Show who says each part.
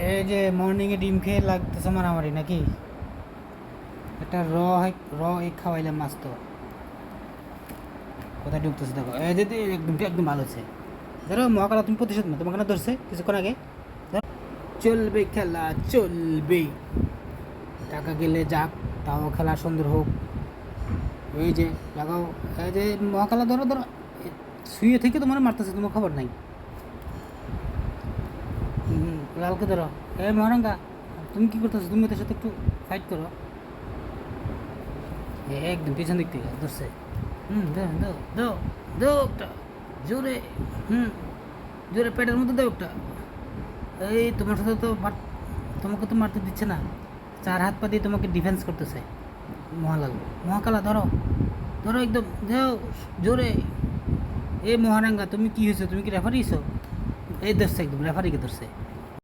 Speaker 1: এই যে মর্নিংয়ে ডিম খেয়ে লাগতেছে মারামারি নাকি? একটা র এগ খাওয়াইলাম মাছ তো কোথায় ঢুকতেছে দেখো। এই যে একদম একদম ভালো হচ্ছে। ধরো মহাকালা তুমি প্রতিশোধ না, তোমাকে না ধরছে কিছুক্ষণ আগে। চলবে খেলা চলবে, টাকা গেলে যাক, তাও খেলা সুন্দর হোক। এই যে লাগাও, এই যে মহাকালা ধরো ধরো, শুয়ে থেকে তোমার মারতেছে, তোমার খবর নাই। লালকে ধরো। মহারাঙ্গা, তুমি কি করতেছো? তুমি ওদের সাথে একটু ফাইট করো। একদম পিছন দিক থেকে ধরছে। দাও দাও দাও, দাও একটা জোরে। হুম, জোরে পেটের মধ্যে দাও একটা। এই তোমার সাথে তো তোমাকে তো মারতে দিচ্ছে না, চার হাত পা দিয়ে তোমাকে ডিফেন্স করতেছে। মহালাল, মহাকালা ধরো, ধরো একদম যাও জোরে। মহারাঙ্গা, তুমি কি হয়েছে? তুমি কি রেফারি হইছো? এই ধরছে, একদম রেফারিকে ধরছে।